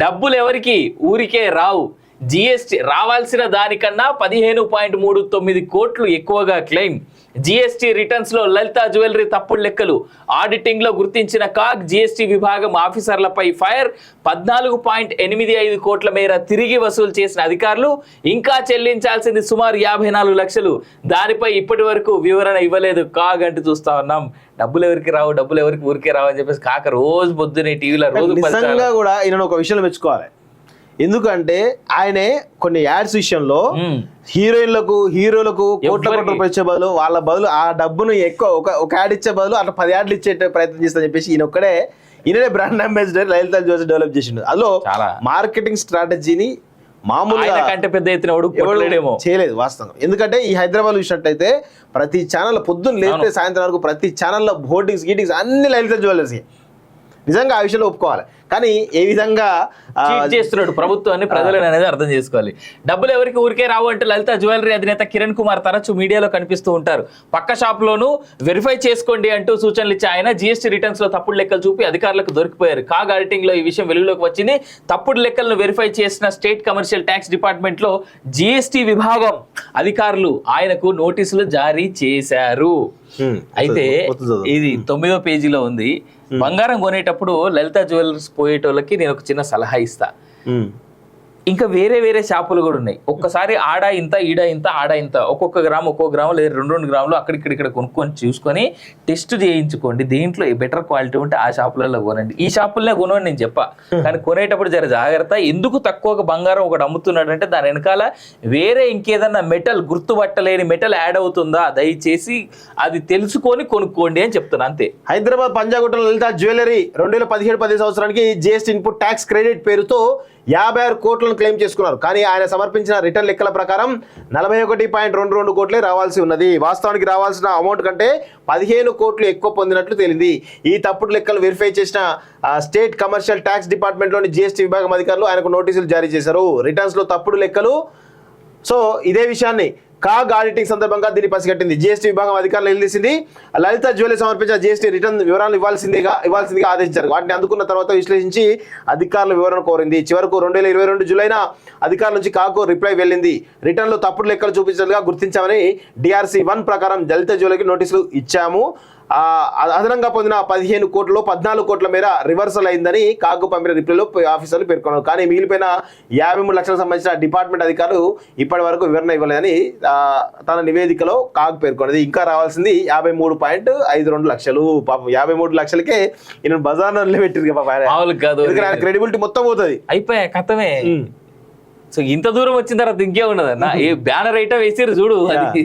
డబ్బులు ఎవరికి ఊరికే రావు. జిఎస్టీ రావాల్సిన దానికన్నా 15.39 కోట్లు ఎక్కువగా క్లెయిమ్. జిఎస్టీ రిటర్న్స్ లో లలిత జ్యువెలరీ తప్పుడు లెక్కలు. ఆడిటింగ్ లో గుర్తించిన కాగ్ జిఎస్టీ విభాగం ఆఫీసర్లపై ఫైర్. 14.85 కోట్ల మేర తిరిగి వసూలు చేసిన అధికారులు. ఇంకా చెల్లించాల్సింది సుమారు 54 లక్షలు. దానిపై ఇప్పటి వరకు వివరణ ఇవ్వలేదు కాగ్ అంటూ చూస్తా ఉన్నాం. డబ్బులు ఎవరికి రావు, డబ్బులు ఎవరికి ఊరికే రావు అని చెప్పేసి కాక రోజు పొద్దునే టీవీలో రోజు కూడా ఈయన ఒక విషయం మెచ్చుకోవాలి. ఎందుకంటే ఆయనే కొన్ని యాడ్స్ విషయంలో హీరోయిన్లకు హీరోలకు కోట్ల ఇచ్చే బదులు వాళ్ళ బదులు ఆ డబ్బును ఎక్కువ ఒక యాడ్ ఇచ్చే బదులు అట్లా 10 యాడ్లు ఇచ్చే ప్రయత్నం చేస్తా చెప్పేసి ఈయననే బ్రాండ్ అంబాసిడర్ లలిత జ్యువెలర్స్ డెవలప్ చేసిండు. అందులో మార్కెటింగ్ స్ట్రాటజీని మామూలుగా కంటే పెద్ద ఎత్తున చేయలేదు వాస్తవం. ఎందుకంటే ఈ హైదరాబాద్ చూసినట్టయితే ప్రతి ఛానల్ పొద్దున్న లేస్తే సాయంత్రం వరకు ప్రతి ఛానల్లో హోర్డింగ్స్ గీటింగ్స్ అన్ని లలిత జ్యువెలర్స్. నిజంగా ఆ విషయంలో ఒప్పుకోవాలి. కానీ ఏ విధంగా చేస్తున్నాడు ప్రభుత్వాన్ని ప్రజలను అనేది అర్థం చేసుకోవాలి. డబ్బులు ఎవరికి ఊరికే రావు అంటే లలిత జ్యువెలరీ అధినేత కిరణ్ కుమార్ తరచు మీడియాలో కనిపిస్తూ ఉంటారు. పక్క షాప్ లోను వెరిఫై చేసుకోండి అంటూ సూచనలు ఇచ్చే ఆయన జిఎస్టీ రిటర్న్స్ లో తప్పుడు లెక్కలు చూపి అధికారులకు దొరికిపోయారు. కాగ్ ఆడిటింగ్ లో ఈ విషయం వెలుగులోకి వచ్చింది. తప్పుడు లెక్కలను వెరిఫై చేసిన స్టేట్ కమర్షియల్ ట్యాక్స్ డిపార్ట్మెంట్ లో జిఎస్టీ విభాగం అధికారులు ఆయనకు నోటీసులు జారీ చేశారు. అయితే ఇది 9వ పేజీలో ఉంది. బంగారం కొనేటప్పుడు లలిత జ్యువెలర్స్ పోయేటోళ్ళకి నేను ఒక చిన్న సలహా ఇస్తా. ఇంకా వేరే వేరే షాపులు కూడా ఉన్నాయి. ఒక్కసారి ఆడ ఇంత ఈడ ఇంత ఆడ ఇంత ఒక్కొక్క గ్రాము లేదా 2 గ్రాములు అక్కడిక్కడ కొనుక్కొని చూసుకొని టెస్ట్ చేయించుకోండి. దీంట్లో బెటర్ క్వాలిటీ ఉంటే ఆ షాపులలో కొనండి. ఈ షాపులనే కొనండి నేను చెప్పా. కానీ కొనేటప్పుడు జర జాగ్రత్త. ఎందుకు తక్కువగా బంగారం ఒకటి అమ్ముతున్నాడు అంటే దాని వెనకాల వేరే ఇంకేదన్నా మెటల్ గుర్తుపట్టలేని మెటల్ యాడ్ అవుతుందా, దయచేసి అది తెలుసుకొని కొనుక్కోండి అని చెప్తున్నా అంతే. హైదరాబాద్ పంజాగుట్టలో లలిత జ్యువెలరీ 2017-18 సంవత్సరానికి జిఎస్టీ ఇన్పుట్ ట్యాక్స్ క్రెడిట్ పేరుతో 56 కోట్లను క్లెయిమ్ చేసుకున్నారు. కానీ ఆయన సమర్పించిన రిటర్న్ లెక్కల ప్రకారం 41.22 కోట్లే రావాల్సి ఉన్నది. వాస్తవానికి రావాల్సిన అమౌంట్ కంటే 15 కోట్లు ఎక్కువ పొందినట్లు తేలింది. ఈ తప్పుడు లెక్కలు వెరిఫై చేసిన స్టేట్ కమర్షియల్ ట్యాక్స్ డిపార్ట్మెంట్లోని జిఎస్టీ విభాగం అధికారులు ఆయనకు నోటీసులు జారీ చేశారు. రిటర్న్స్ లో తప్పుడు లెక్కలు. సో ఇదే విషయాన్ని కాగ్ ఆడిటింగ్ సందర్భంగా దీన్ని పసిగట్టింది. జిఎస్టీ విభాగం అధికారులు నిలదీసింది. లలిత జ్యువెలరీ సమర్పించిన జిఎస్టీ రిటర్న్ వివరాలు ఇవ్వాల్సిందిగా ఆదేశించారు. వాటిని అందుకున్న తర్వాత విశ్లేషించి అధికారుల వివరణ కోరింది. చివరకు 2022 జూలైన అధికారుల నుంచి కాగ్కు రిప్లై వెళ్ళింది. రిటర్న్ లో తప్పుడు లెక్కలు చూపించినట్లుగా గుర్తించామని DRC 1 ప్రకారం లలిత జ్యువెలరీకి నోటీసులు ఇచ్చాము. అదనంగా పొందిన 15 కోట్లలో 14 కోట్ల మేర రివర్సల్ అయిందని కాగ్ పంపిన రిప్లైలో ఆఫీసర్లు పేర్కొన్నారు. కానీ మిగిలిపోయిన 53 లక్షలకు సంబంధించిన డిపార్ట్మెంట్ అధికారులు ఇప్పటి వరకు వివరణ ఇవ్వలేదని తన నివేదికలో కాగ్ పేర్కొన్నది. ఇంకా రావాల్సింది 53.52 లక్షలు. పాపం 53 లక్షలకే ఈయన బజార్ నిలబెట్టిరు. క్రెడిబిలిటీ మొత్తం పోతుంది. అయిపోయా కథమే. సో ఇంత దూరం వచ్చిన తర్వాత ఇంకే ఉన్నదన్న. ఏ బ్యానర్ ఐటమ్ వేసిరు చూడు. అది